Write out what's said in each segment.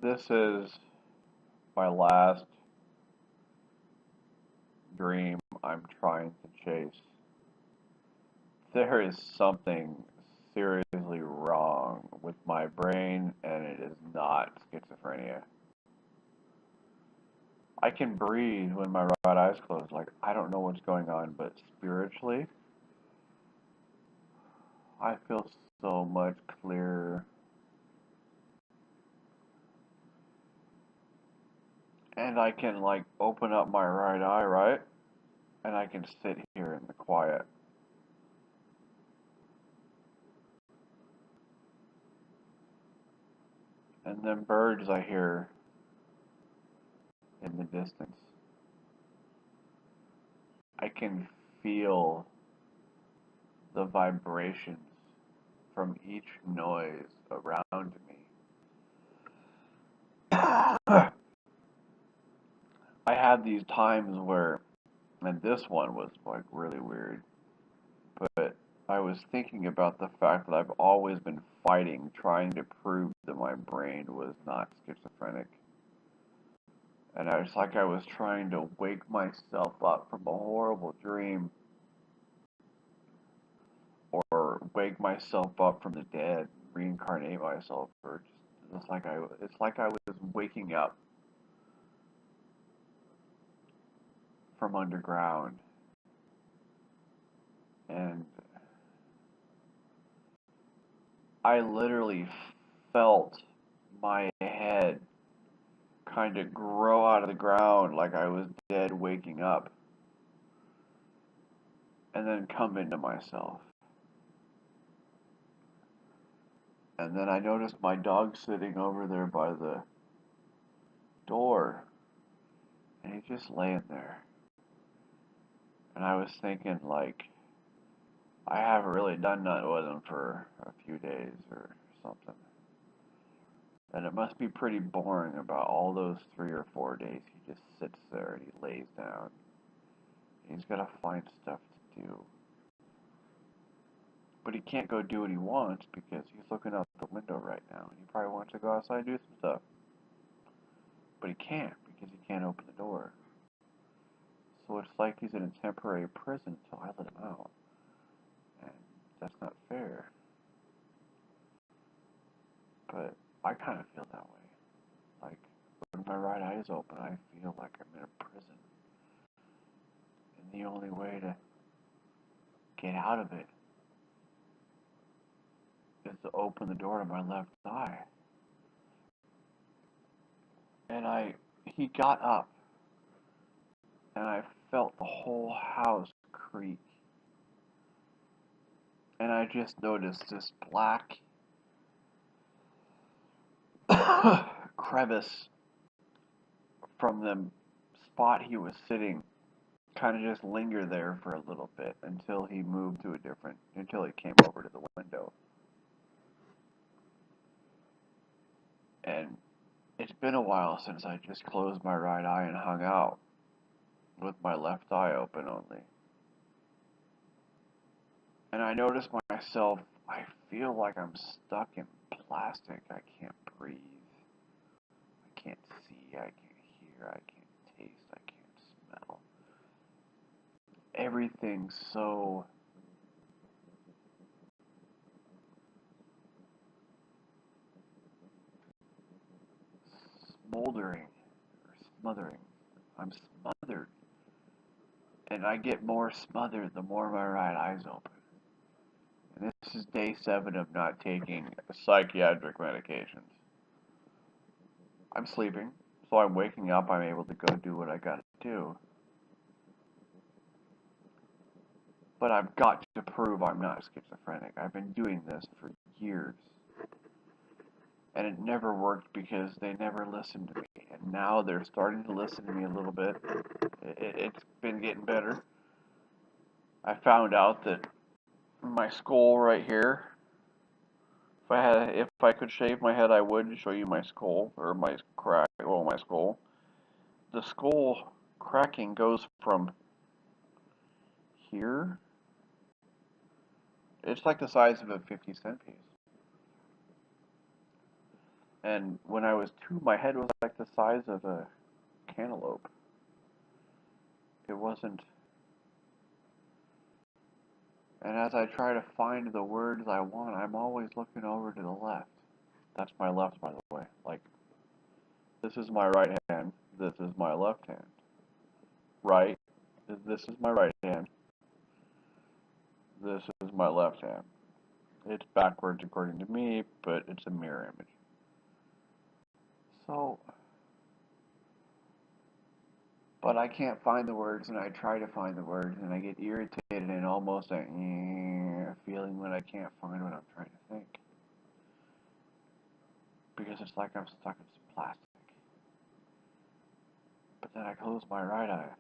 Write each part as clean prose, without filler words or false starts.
This is my last dream I'm trying to chase. There is something seriously wrong with my brain, and it is not schizophrenia. I can breathe when my right eye's closed. Like, I don't know what's going on, but spiritually, I feel so much clearer. And I can, like, open up my right eye, right? And I can sit here in the quiet. And then birds I hear in the distance. I can feel the vibrations from each noise around me. I had these times where, and this one was like really weird, but I was thinking about the fact that I've always been fighting, trying to prove that my brain was not schizophrenic. And I was like, I was trying to wake myself up from a horrible dream or wake myself up from the dead, reincarnate myself, or just it's like I was waking up from underground, and I literally felt my head kind of grow out of the ground like I was dead waking up, and then come into myself. And then I noticed my dog sitting over there by the door, and he's just laying there. And I was thinking, like, I haven't really done nothing with him for a few days or something. And it must be pretty boring about all those 3 or 4 days. He just sits there and he lays down. He's got to find stuff to do. But he can't go do what he wants because he's looking out the window right now. And he probably wants to go outside and do some stuff. But he can't because he can't open the door. So it's like he's in a temporary prison until I let him out. And that's not fair. But I kind of feel that way. Like, when my right eye is open, I feel like I'm in a prison. And the only way to get out of it is to open the door to my left eye. And he got up, and I felt the whole house creak. And I just noticed this black crevice from the spot he was sitting kind of just linger there for a little bit until he moved to until he came over to the window. And it's been a while since I just closed my right eye and hung out with my left eye open only. And I noticed myself, I feel like I'm stuck in plastic. I can't breathe. I can't see. I can't hear. I can't taste. I can't smell. Everything's so smoldering or smothering. I'm smothered. And I get more smothered the more my right eye's open. And this is day 7 of not taking psychiatric medications. I'm sleeping, so I'm waking up, I'm able to go do what I gotta do. But I've got to prove I'm not schizophrenic. I've been doing this for years. And it never worked because they never listened to me. And now they're starting to listen to me a little bit. It's been getting better. I found out that my skull right here, if I could shave my head, I would show you my skull, or my my skull. The skull cracking goes from here. It's like the size of a 50-cent piece. And when I was 2, my head was like the size of a cantaloupe. It wasn't. And as I try to find the words I want, I'm always looking over to the left. That's my left, by the way. Like, this is my right hand. This is my left hand. Right. This is my right hand. This is my left hand. It's backwards according to me, but it's a mirror image. So, but I can't find the words, and I try to find the words, and I get irritated and almost a feeling when I can't find what I'm trying to think. Because it's like I'm stuck in some plastic. But then I close my right eye,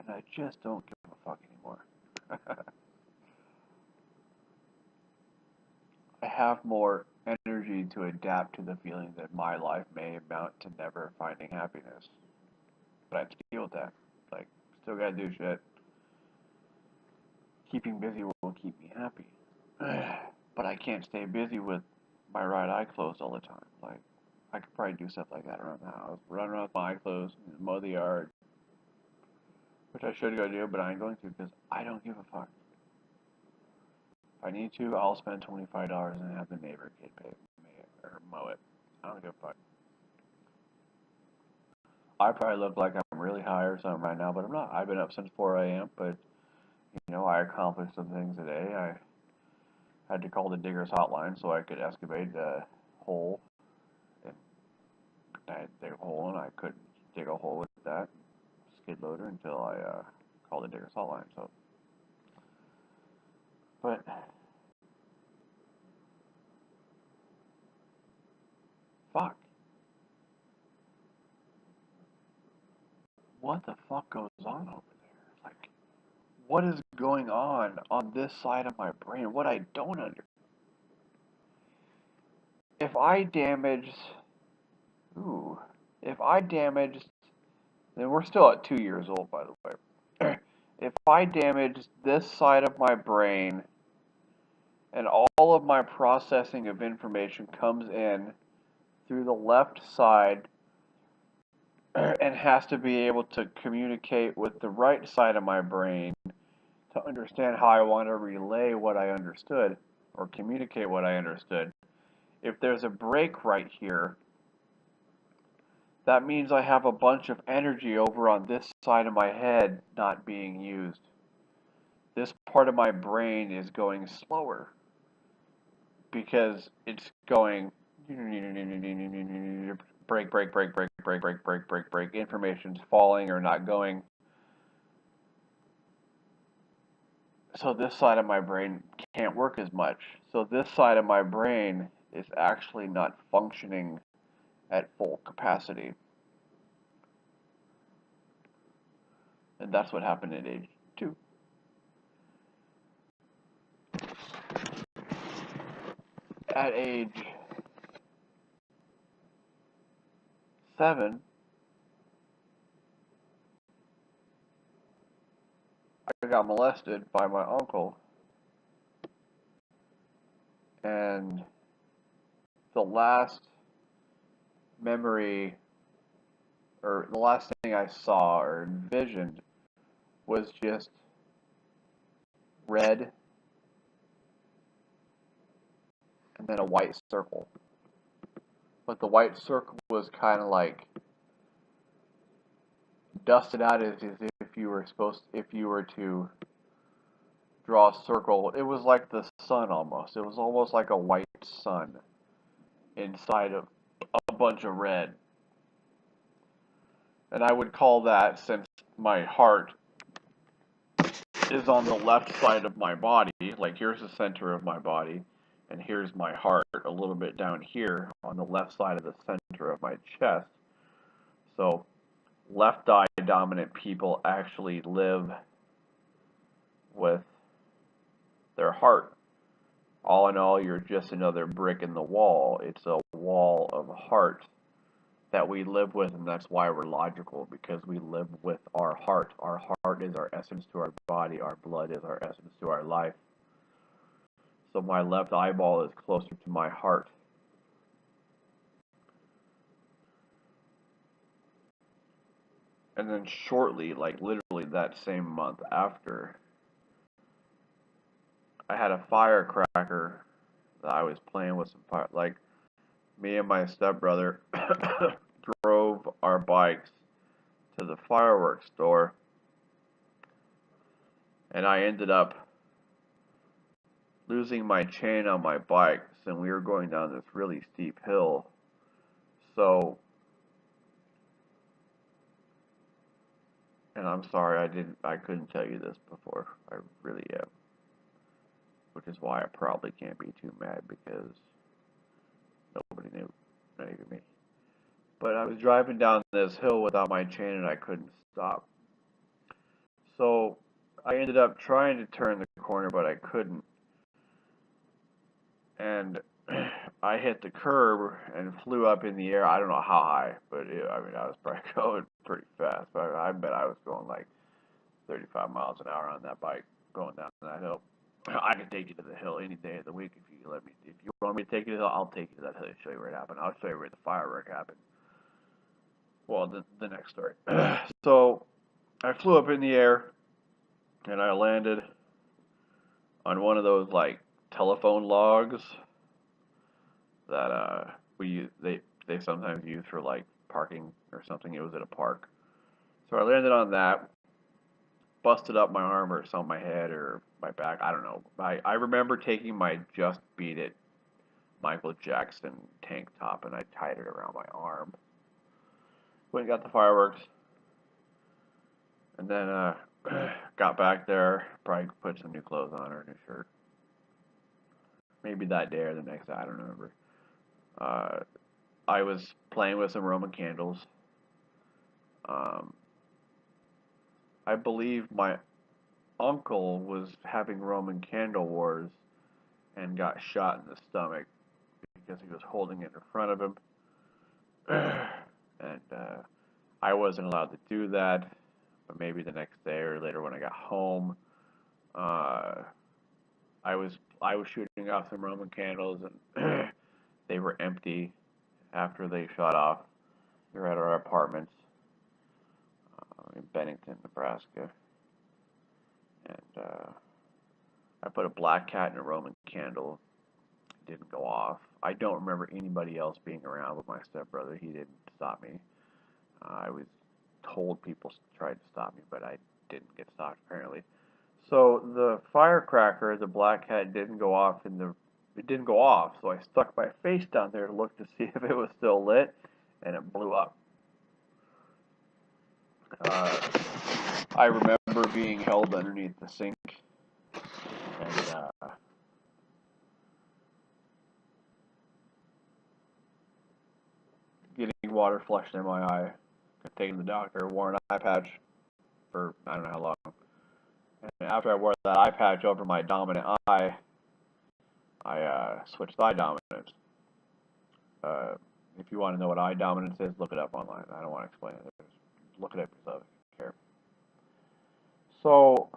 and I just don't give a fuck anymore. I have more energy to adapt to the feeling that my life may amount to never finding happiness. But I have to deal with that. Like, still gotta do shit. Keeping busy will keep me happy. But I can't stay busy with my right eye closed all the time. Like, I could probably do stuff like that around the house. Run around with my eye closed, mow the yard. Which I should go do, but I ain't going to because I don't give a fuck. If I need to, I'll spend $25 and have the neighbor kid pay me or mow it. I don't give a fuck. I probably look like I'm really high or something right now, but I'm not. I've been up since 4 a.m., but, you know, I accomplished some things today. I had to call the digger's hotline so I could excavate a hole. And I had to dig a hole, and I couldn't dig a hole with that skid loader until I called the digger's hotline. So, but fuck, what the fuck goes on over there? Like, what is going on this side of my brain? What I don't understand. If I damaged, ooh, if I damaged, then we're still at 2 years old, by the way. If I damaged this side of my brain and all of my processing of information comes in through the left side and has to be able to communicate with the right side of my brain to understand how I want to relay what I understood or communicate what I understood. If there's a break right here, that means I have a bunch of energy over on this side of my head not being used. This part of my brain is going slower because it's going break, break, break, break, break, break, break, break, break. Information's falling or not going. So this side of my brain can't work as much. So this side of my brain is actually not functioning at full capacity. And that's what happened at age 2. At age 7, I got molested by my uncle. And the last memory, or the last thing I saw or envisioned was just red and then a white circle. But the white circle was kind of like dusted out as if you were to draw a circle. It was like the sun almost. It was almost like a white sun inside of a bunch of red. And I would call that, since my heart is on the left side of my body, like here's the center of my body, and here's my heart a little bit down here on the left side of the center of my chest. So left eye dominant people actually live with their heart. All in all, you're just another brick in the wall. It's a wall of heart that we live with, and that's why we're logical, because we live with our heart. Our heart is our essence to our body. Our blood is our essence to our life. So my left eyeball is closer to my heart And then shortly, like literally that same month after, I had a firecracker that I was playing with some fire. Like, me and my stepbrother drove our bikes to the fireworks store, and I ended up losing my chain on my bike, and we were going down this really steep hill. So, and I'm sorry I couldn't tell you this before. I really am. Which is why I probably can't be too mad, because nobody knew, not even me. But I was driving down this hill without my chain and I couldn't stop. So I ended up trying to turn the corner, but I couldn't. And I hit the curb and flew up in the air. I don't know how high, but I was probably going pretty fast. But I bet I was going like 35 miles an hour on that bike going down that hill. I can take you to the hill any day of the week if you let me. If you want me to take you to the hill, I'll take you to that hill and show you where it happened. I'll show you where the firework happened. Well, the next story. So I flew up in the air and I landed on one of those like telephone logs that they sometimes use for like parking or something. It was at a park. So I landed on that, busted up my arm or something, my head or my back. I don't know. I remember taking my Just Beat It Michael Jackson tank top and I tied it around my arm. Went and got the fireworks. And then got back there, probably put some new clothes on or a new shirt. Maybe that day or the next day, I don't remember. I was playing with some Roman candles. I believe my uncle was having Roman candle wars and got shot in the stomach because he was holding it in front of him. And I wasn't allowed to do that, but maybe the next day or later when I got home, I was shooting off some Roman candles and they were empty after they shot off. They were at our apartments in Bennington, Nebraska, and I put a black cat in a Roman candle. It didn't go off. I don't remember anybody else being around but my stepbrother. He didn't stop me. I was told people tried to stop me, but I didn't get stopped apparently. So the firecracker, the black cat, didn't go off it didn't go off. So I stuck my face down there to look to see if it was still lit, and it blew up. I remember being held underneath the sink and getting water flushed in my eye, taking the doctor, wore an eye patch for I don't know how long. And after I wore that eye patch over my dominant eye, I switched eye dominance. If you want to know what eye dominance is, look it up online. I don't want to explain it. Just look it up yourself if you care. So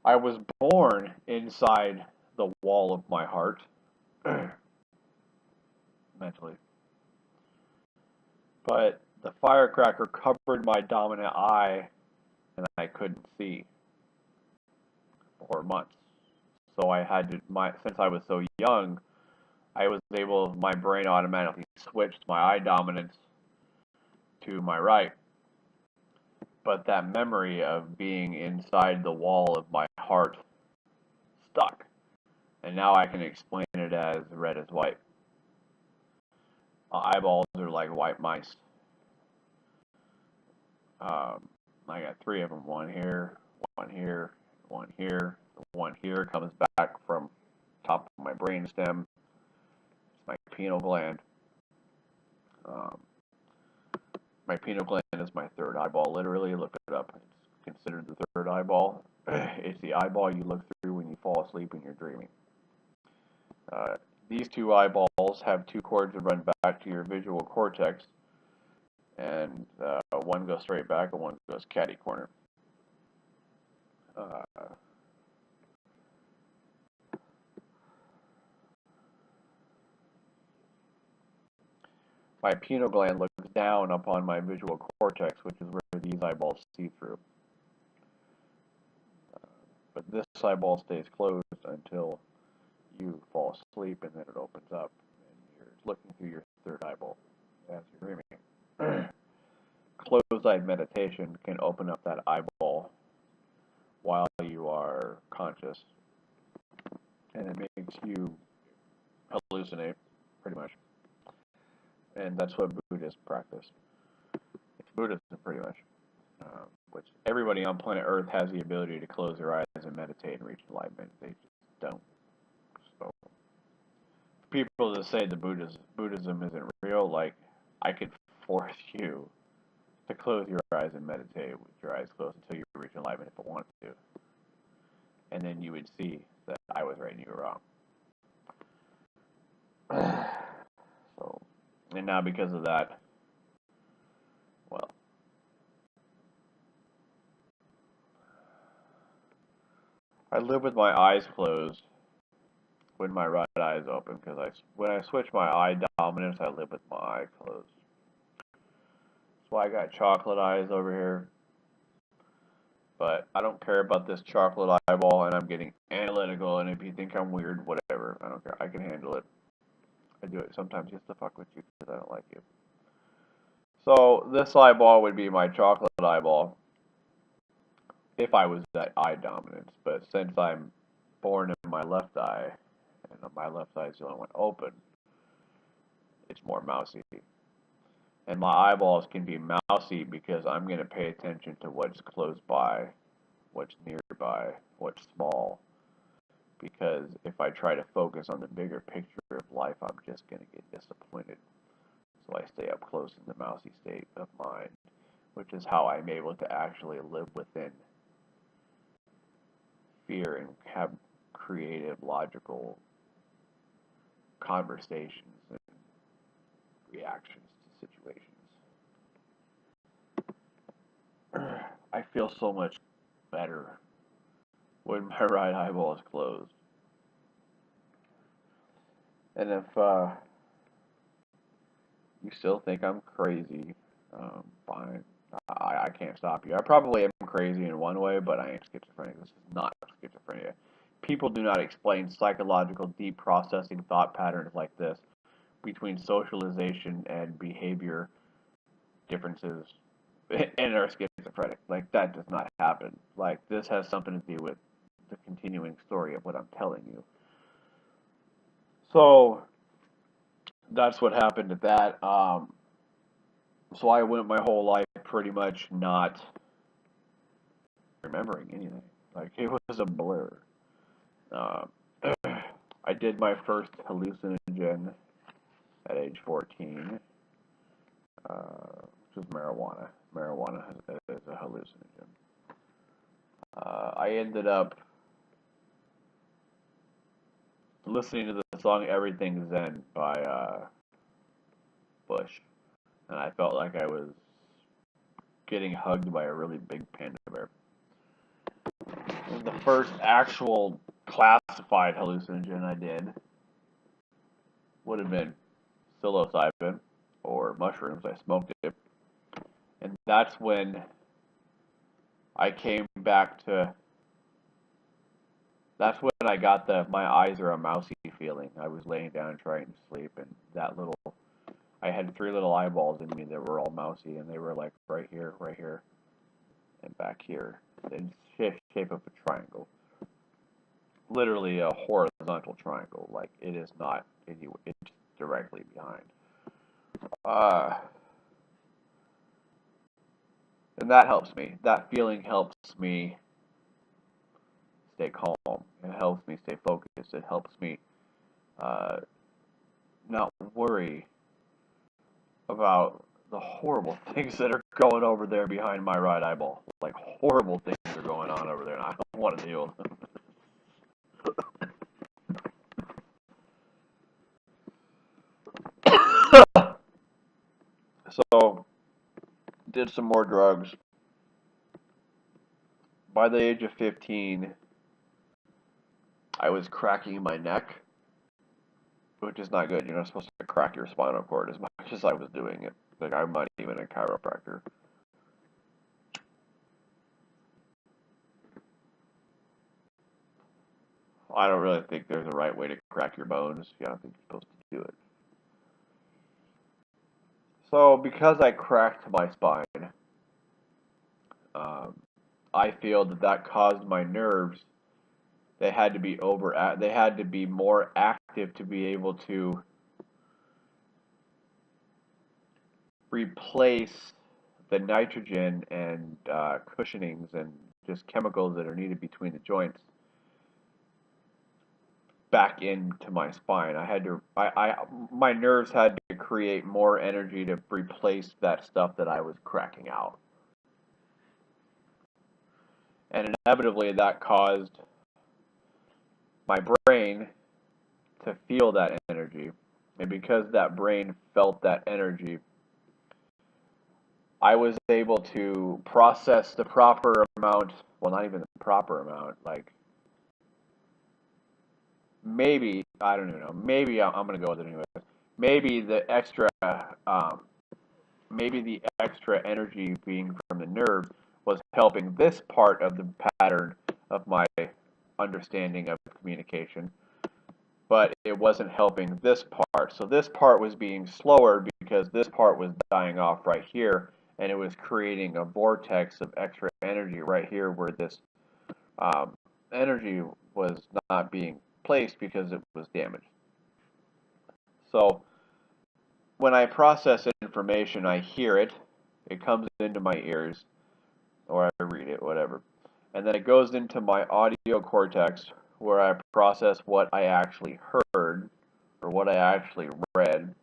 I was born inside the wall of my heart, mentally. But the firecracker covered my dominant eye, and I couldn't see for months. So I had to, since I was so young, my brain automatically switched my eye dominance to my right. But that memory of being inside the wall of my heart stuck. And now I can explain it as red as white. My eyeballs are like white mice. I got 3 of them. One here, one here, one here. The one here comes back from top of my brainstem. It's my pineal gland. My pineal gland is my third eyeball. Literally, look it up. It's considered the third eyeball. It's the eyeball you look through when you fall asleep when you're dreaming. These 2 eyeballs have 2 cords that run back to your visual cortex, and one goes straight back and one goes catty corner. My pineal gland looks down upon my visual cortex, which is where these eyeballs see through. But this eyeball stays closed until you fall asleep, and then it opens up, and you're looking through your third eyeball as you're dreaming. Closed-eye meditation can open up that eyeball while you are conscious, and it makes you hallucinate, pretty much. And that's what Buddhists practice. It's Buddhism, pretty much. Which everybody on planet Earth has the ability to close their eyes and meditate and reach enlightenment. They just don't. So, people that say the Buddhism isn't real, like, I could force you to close your eyes and meditate with your eyes closed until you reach enlightenment if I wanted to. And then you would see that I was right and you were wrong. So, and now because of that, well, I live with my eyes closed when my right eye is open, because when I switch my eye dominance, I live with my eye closed. That's why I got chocolate eyes over here. But I don't care about this chocolate eyeball, and I'm getting analytical, and if you think I'm weird, whatever. I don't care. I can handle it. I do it sometimes just to fuck with you because I don't like you. So this eyeball would be my chocolate eyeball if I was that eye dominance. But since I'm born in my left eye, and my left eye is the only one open, it's more mousy. And my eyeballs can be mousy because I'm going to pay attention to what's close by, what's nearby, what's small. Because if I try to focus on the bigger picture of life, I'm just going to get disappointed. So I stay up close in the mousy state of mind, which is how I'm able to actually live within fear and have creative, logical conversations and reactions to situations. I feel so much better when my right eyeball is closed. And if you still think I'm crazy, fine. I can't stop you. I probably am crazy in one way, but I ain't schizophrenic. This is not schizophrenia. People do not explain psychological deep processing thought patterns like this between socialization and behavior differences and are schizophrenic. Like, that does not happen. Like, this has something to do with the continuing story of what I'm telling you. So that's what happened to that. So I went my whole life pretty much not remembering anything. Like, it was a blur. I did my first hallucinogen at age 14, which was marijuana. Marijuana is a hallucinogen. I ended up listening to the song Everything Zen by Bush, and I felt like I was getting hugged by a really big panda bear. It was the first actual classified hallucinogen I did. Would have been psilocybin or mushrooms. I smoked it. And that's when I came back to, that's when I got my eyes are a mousy feeling. I was laying down trying to sleep, and I had 3 little eyeballs in me that were all mousy, and they were like right here, and back here, in shape of a triangle. Literally a horizontal triangle. Like, it is not anywhere, it's directly behind. And that helps me. That feeling helps me stay calm. It helps me stay focused. It helps me not worry about the horrible things that are going over there behind my right eyeball. Like, horrible things are going on over there, and I don't want to deal with them. So, did some more drugs. By the age of 15, I was cracking my neck, which is not good. You're not supposed to crack your spinal cord as much as I was doing it. Like, I'm not even a chiropractor. I don't really think there's a right way to crack your bones. I don't think you're supposed to do it. So, because I cracked my spine, um, I feel that that caused my nerves. They had to be They had to be more active to be able to replace the nitrogen and cushionings and just chemicals that are needed between the joints back into my spine. My nerves had to create more energy to replace that stuff that I was cracking out. And inevitably that caused my brain to feel that energy. And because that brain felt that energy, I was able to process the proper amount, well, not even the proper amount, like maybe, I don't even know, maybe I'm going to go with it anyway. Maybe the extra, um, maybe the extra energy being from the nerve was helping this part of the pattern of my understanding of communication, but it wasn't helping this part. So this part was being slower because this part was dying off right here, and it was creating a vortex of extra energy right here where this um, energy was not being placed because it was damaged. So when I process information, I hear it, it comes into my ears, or I read it, whatever. And then it goes into my audio cortex where I process what I actually heard or what I actually read.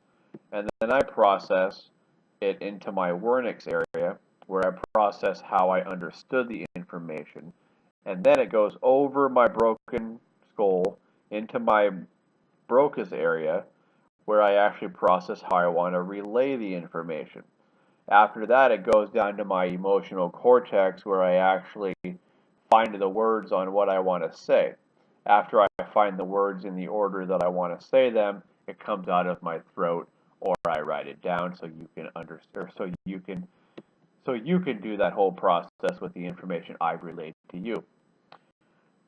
And then I process it into my Wernicke's area where I process how I understood the information. And then it goes over my broken skull into my Broca's area where I actually process how I want to relay the information. After that, it goes down to my emotional cortex where I actually find the words on what I want to say. After I find the words in the order that I want to say them, it comes out of my throat or I write it down so you can understand, so you can do that whole process with the information I've relayed to you.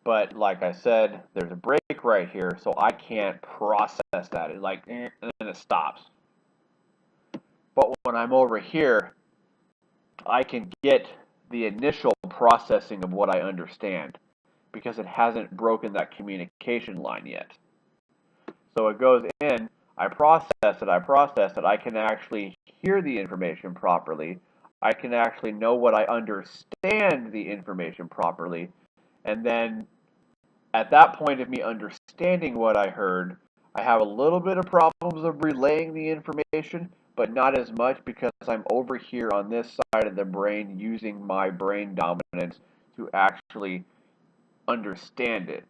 But like I said, there's a break right here, so I can't process that. It's like, and then it stops. But when I'm over here, I can get the initial processing of what I understand because it hasn't broken that communication line yet. So it goes in, I process it, I can actually hear the information properly, I can actually know what I understand the information properly, and then at that point of me understanding what I heard, I have a little bit of problems of relaying the information, but not as much because I'm over here on this side of the brain using my brain dominance to actually understand it.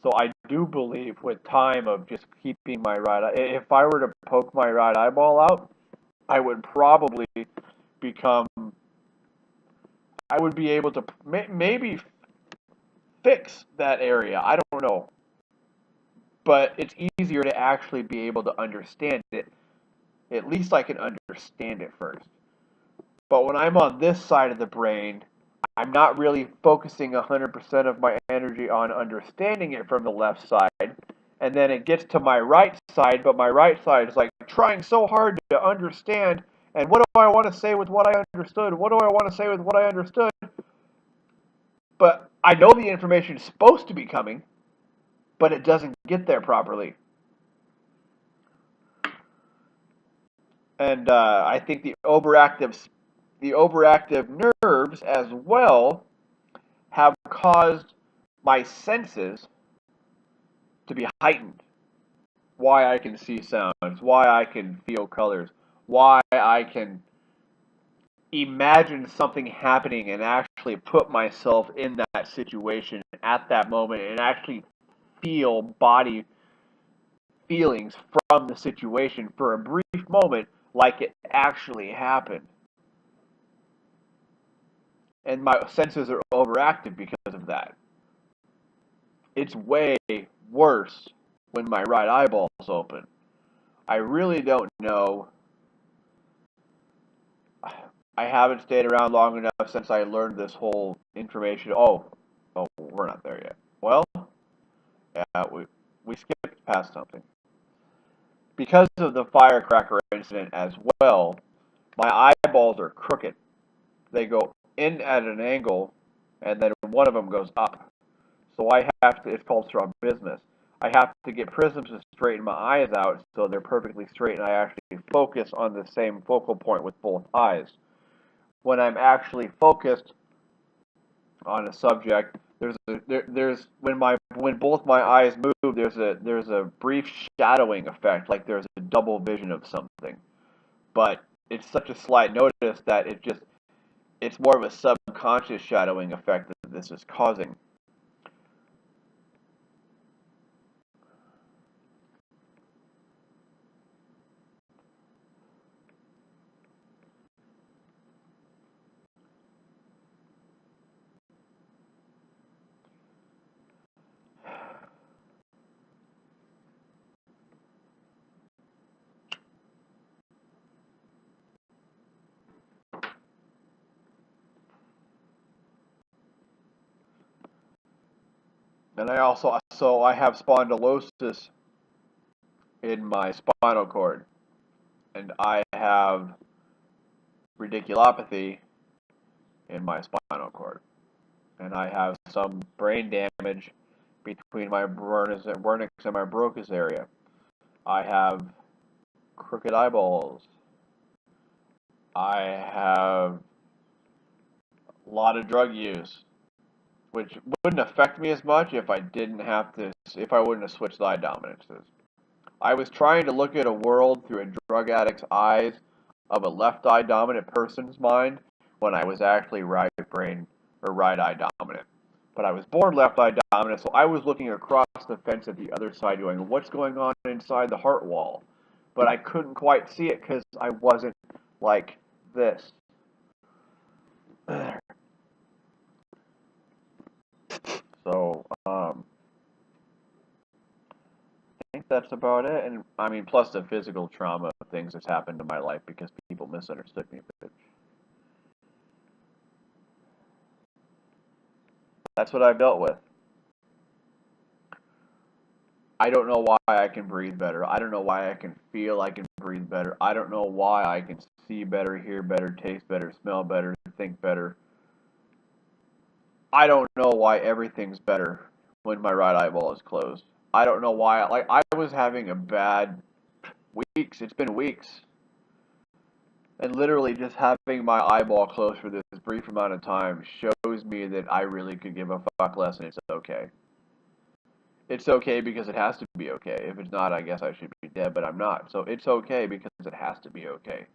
So I do believe with time of just keeping my right eye, if I were to poke my right eyeball out, I would probably become, I would be able to maybe fix that area. I don't know. But it's easier to actually be able to understand it. At least I can understand it first. But when I'm on this side of the brain, I'm not really focusing 100% of my energy on understanding it from the left side. And then it gets to my right side, but my right side is like trying so hard to understand. And what do I want to say with what I understood? What do I want to say with what I understood? But I know the information is supposed to be coming, but it doesn't get there properly. And I think the overactive nerves as well have caused my senses to be heightened. Why I can see sounds, why I can feel colors, why I can imagine something happening and actually put myself in that situation at that moment and actually feel body feelings from the situation for a brief moment like it actually happened. And my senses are overactive because of that. It's way worse when my right eyeball's open. I really don't know I haven't stayed around long enough since I learned this whole information. Oh, we're not there yet. Well, yeah, we skipped past something. Because of the firecracker incident as well, my eyeballs are crooked. They go in at an angle, and then one of them goes up. So I have to, it's called strabismus. I have to get prisms to straighten my eyes out so they're perfectly straight and I actually focus on the same focal point with both eyes. When I'm actually focused on a subject, when both my eyes move, there's a brief shadowing effect, like there's a double vision of something. But it's such a slight notice that it's more of a subconscious shadowing effect that this is causing. And I have spondylosis in my spinal cord, and I have radiculopathy in my spinal cord, and I have some brain damage between my vernix and my Broca's area. I have crooked eyeballs. I have a lot of drug use, which wouldn't affect me as much if I wouldn't have switched eye dominances. I was trying to look at a world through a drug addict's eyes of a left eye dominant person's mind when I was actually right brain or right eye dominant. But I was born left eye dominant, so I was looking across the fence at the other side going, what's going on inside the heart wall? But I couldn't quite see it because I wasn't like this. So, I think that's about it. And I mean, plus the physical trauma of things that's happened in my life because people misunderstood me. But that's what I've dealt with. I don't know why I can breathe better. I don't know why I can feel I can breathe better. I don't know why I can see better, hear better, taste better, smell better, think better. I don't know why everything's better when my right eyeball is closed. I don't know why. Like, I was having a bad weeks. It's been weeks. And literally just having my eyeball closed for this brief amount of time shows me that I really could give a fuck less and it's okay. It's okay because it has to be okay. If it's not, I guess I should be dead, but I'm not. So it's okay because it has to be okay.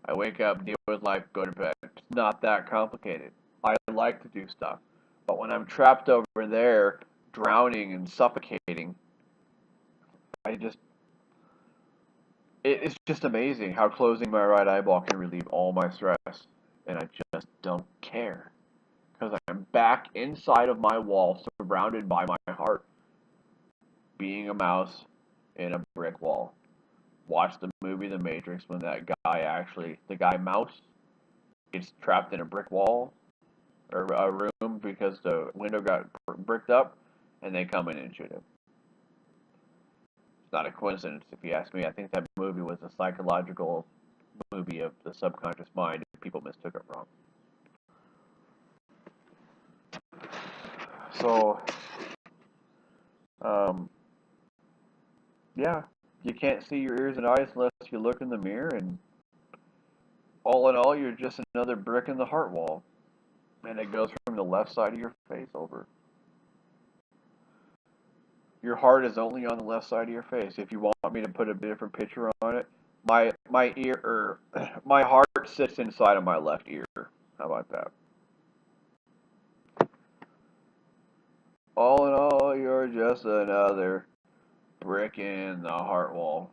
I wake up, deal with life, go to bed. It's not that complicated. I like to do stuff. But when I'm trapped over there, drowning and suffocating, I just it's just amazing how closing my right eyeball can relieve all my stress. And I just don't care. Because I'm back inside of my wall, surrounded by my heart, being a mouse in a brick wall. Watch the movie The Matrix when the guy mouse, gets trapped in a brick wall or a room because the window got bricked up, and they come in and shoot him. It's not a coincidence, if you ask me. I think that movie was a psychological movie of the subconscious mind. People mistook it wrong. So, um, yeah, you can't see your ears and eyes unless you look in the mirror, and all in all, you're just another brick in the heart wall. And it goes from the left side of your face over. Your heart is only on the left side of your face. If you want me to put a different picture on it, my ear my heart sits inside of my left ear. How about that? All in all, you're just another brick in the heart wall.